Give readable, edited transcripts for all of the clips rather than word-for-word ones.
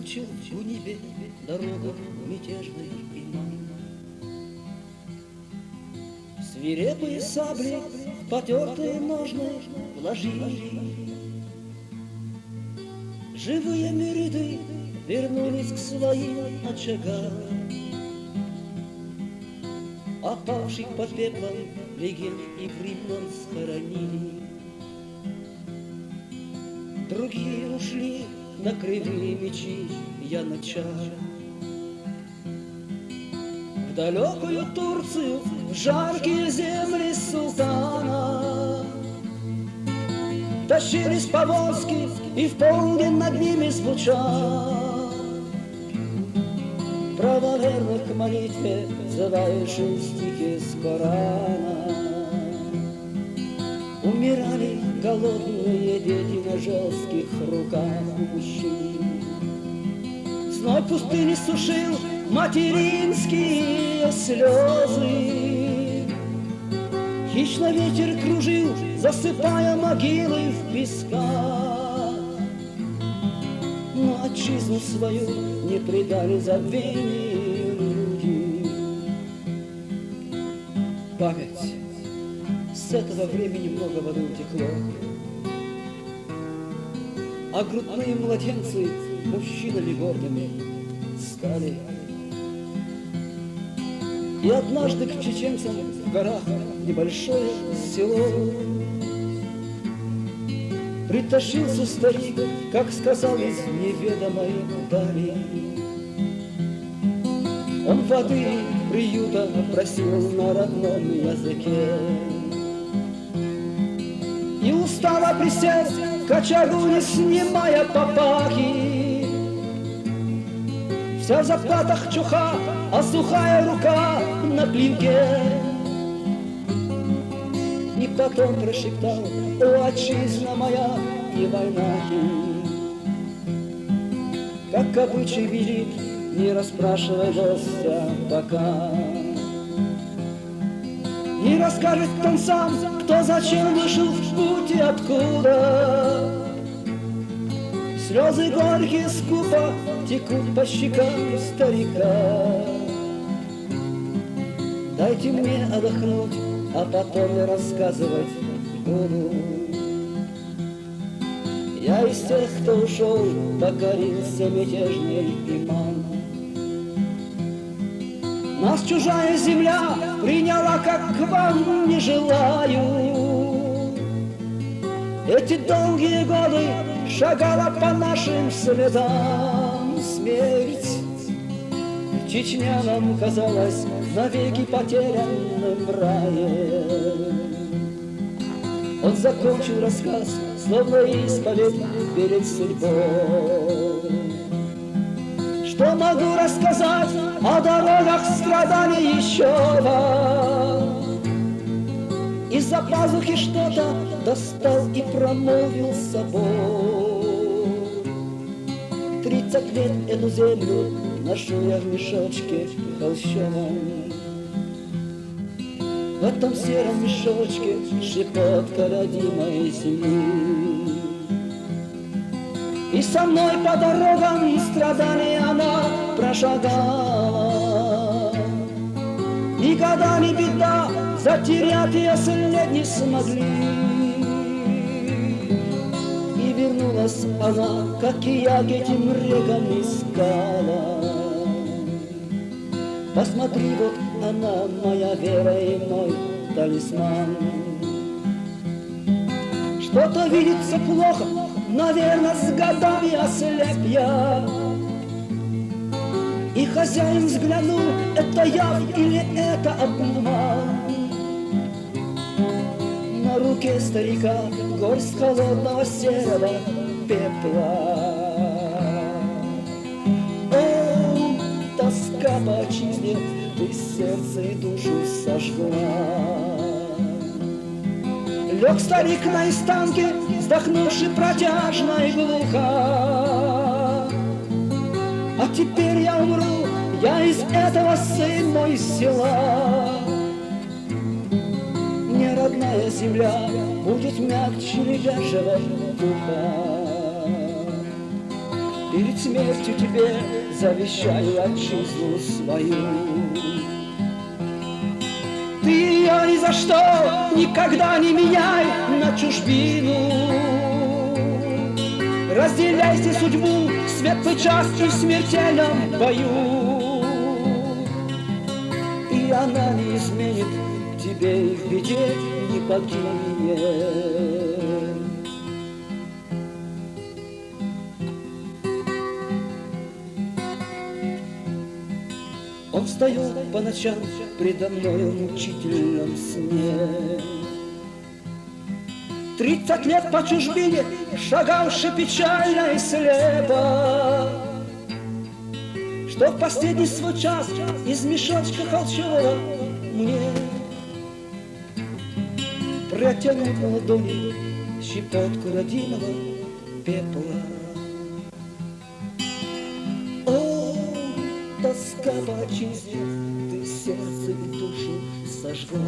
учил в Гунибе дорогу мятежной имам. Свирепые сабли в потертые ножны вложили. Живые мириды вернулись к своим очагам. Опавших под пеплом легенд и времен схоронили. Другие ушли на кривые мечи янычар. В далекую Турцию, в жаркие земли султана тащились повозки, и в полдень над ними звучал правоверных к молитве взывающие стихи с Корана. Умирали голодные дети на жестких руках мужчин. Зной пустыни сушил материнские слезы. Хищно ветер кружил, засыпая могилы в песках. Но отчизну свою не предали забвению люди. Память. С этого времени много воды утекло, а грудные младенцы мужчинами гордыми стали. И однажды к чеченцам в горах небольшое село притащился старик, как сказал, из неведомой дали. Он воды приюта просил на родном языке и устало присел к очагу, не снимая папахи. Вся в заплатах чуха, а сухая рука на плинке. И потом прошептал: «О, отчизна моя и война!» Как обычай велит, не расспрашивай гостя пока. Не расскажет он сам, кто зачем вышел в путь и откуда. Слезы горькие скупо текут по щекам старика. Дайте мне отдохнуть, а потом я рассказывать буду. Я из тех, кто ушел, покорился мятежный имам. Нас чужая земля приняла, как к вам не желаю. Эти долгие годы шагала по нашим следам смерть. Чечня нам казалась навеки потерянным раем. Он закончил рассказ, словно исповедь перед судьбой. Что могу рассказать о дорогах страданий еще вам? Из-за пазухи что-то достал и промолвил с собой. 30 лет эту землю ношу я в мешочке холщовом. В этом сером мешочке щепотка родимой земли. И со мной по дорогам страданий она прошагала. Никогда не беда, затерять ее след не смогли. И вернулась она, как и я, к этим рекам искала. Посмотри, вот она, моя вера и мой талисман. Что-то видится плохо, наверное, с годами ослеп я. И хозяин взглянул, это яв или это обман. На руке старика горсть холодного серого пепла. О, тоска по отчизне, ты сердце и душу сожгла. Лег старик на истанке, вздохнувши протяжно и глухо. А теперь я умру, я из этого, сын мой, села. Мне родная земля будет мягче лежачего духа. перед смертью тебе завещаю отчизну свою. Ты ее ни за что никогда не меняй на чужбину. Разделяйте судьбу в светлый час и в смертельном бою. И она не изменит тебе и в беде не покинет. Он встает по ночам предо мною в мучительном сне. 30 лет по чужбине, шагавши печально и слепо, что в последний свой час из мешочка холщового мне протянул на ладони щепотку родимого пепла. О, тоска по отчизне, ты сердце и душу сожгла.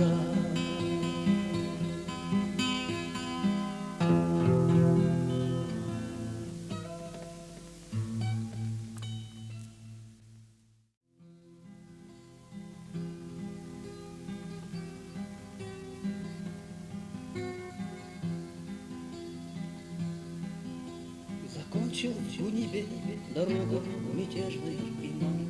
Закончил в небе дорогу мятежной имам.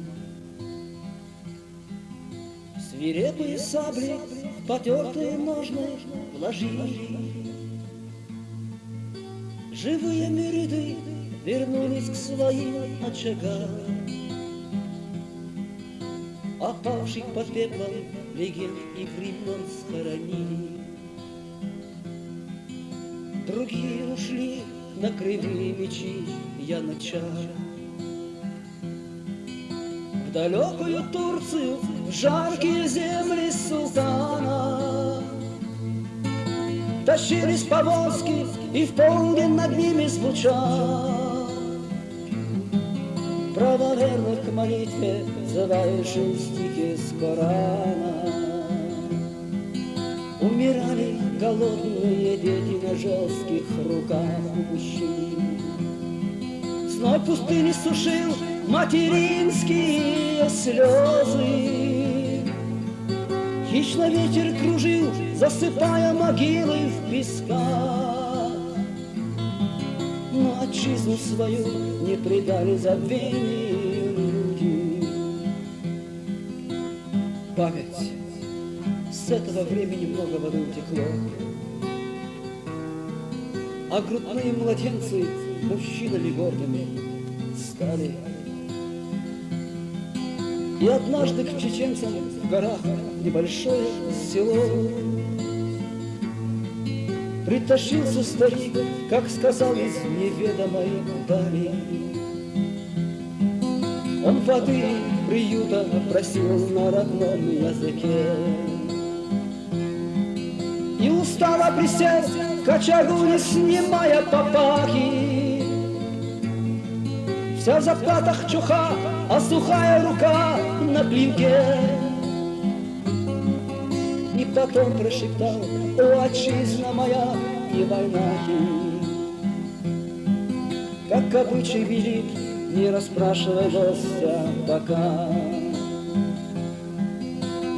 Свирепые сабли в потертые ножны вложили. Живые мириды вернулись к своим очагам. Опавших под пеплом легенд и времен схоронили. Другие ушли на кривые мечи янычар. В далекую Турцию, в жаркие земли султана тащились повозки, и в полдень над ними звучал правоверных к молитве взывающие стихи с Корана. Умирали голодные дети на жестких руках у мужчин. Зной пустыни сушил материнские слезы. Хищно ветер кружил, засыпая могилы в песках. Но отчизну свою не предали забвению люди. Память. С этого времени много воды утекло, а грудные младенцы мужчинами гордыми стали. И однажды к чеченцам в горах небольшое село притащился старик, как сказал, из неведомой дали. Он воды приюта просил на родном языке. И устало присел к очагу, не снимая папахи. Вся в заплатах чуха, а сухая рука на клинке. И потом прошептал: о, отчизна моя, не война ты. Как обычай велит, не расспрашивай гостя пока.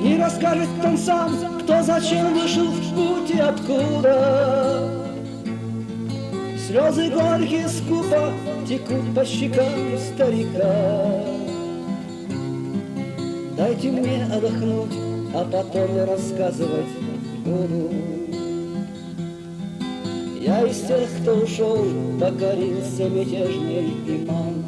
Не расскажет он сам, кто зачем вышел в путь и откуда. Слезы горькие скупо текут по щекам старика. Дайте мне отдохнуть, а потом я рассказывать буду. Я из тех, кто ушел, покорился мятежный имам.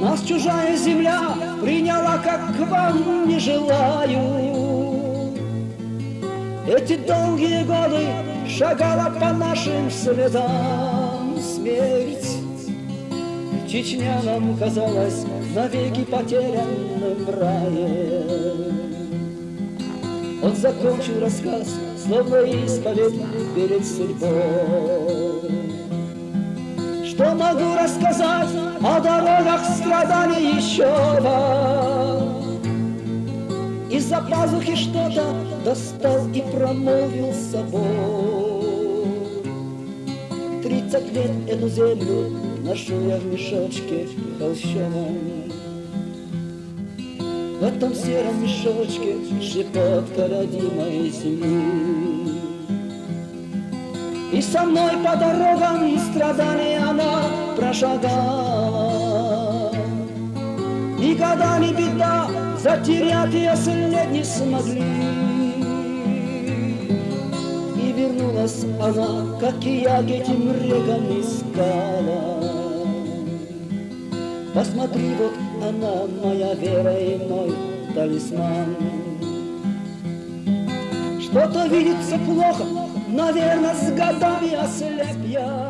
Нас чужая земля приняла, как к вам не желаю. Эти долгие годы шагала по нашим следам смерть. Чечня нам казалась навеки потерянным раем. Он закончил рассказ, словно исповедь перед судьбой. Что могу рассказать о дорогах страданий еще вам? Из-за пазухи что-то достал и промолвил с собой. 30 лет эту землю ношу я в мешочке холщовом. В этом сером мешочке щепотка родимой земли. И со мной по дорогам страданий она прошагала. Никогда не беда, затерять ее след не смогли. И вернулась она, как и я, к этим рекам искала. Посмотри, вот она, моя вера и мой талисман. Что-то видится плохо, наверное, с годами ослеп я.